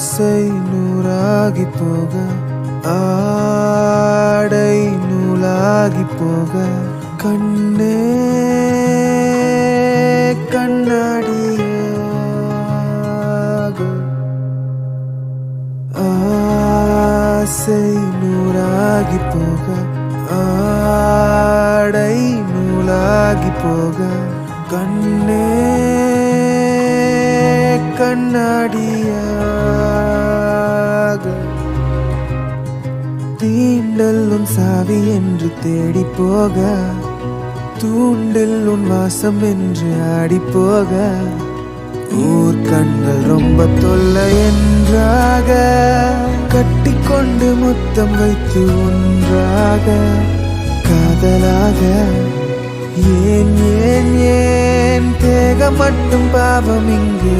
ஆசை நூறாகி போக ஆடை நூலாகி போக கண்ணே கண்ணாடியாக ஆசை நூறாகி போக ஆடை நூலாகி போக கண்ணே கண்ணாடியாக தீண்டல் உன் சாவி என்று தேடி போக தூண்டில் உன் வாசம் என்று ஆடி போக ஊர் கண்கள் ரொம்ப தொல்லை என்றாக கட்டிக்கொண்டு முத்தம் வைத்து ஒன்றாக காதலாக ஏன் ஏன் ஏன் தேக மட்டும் பாவம் இங்கு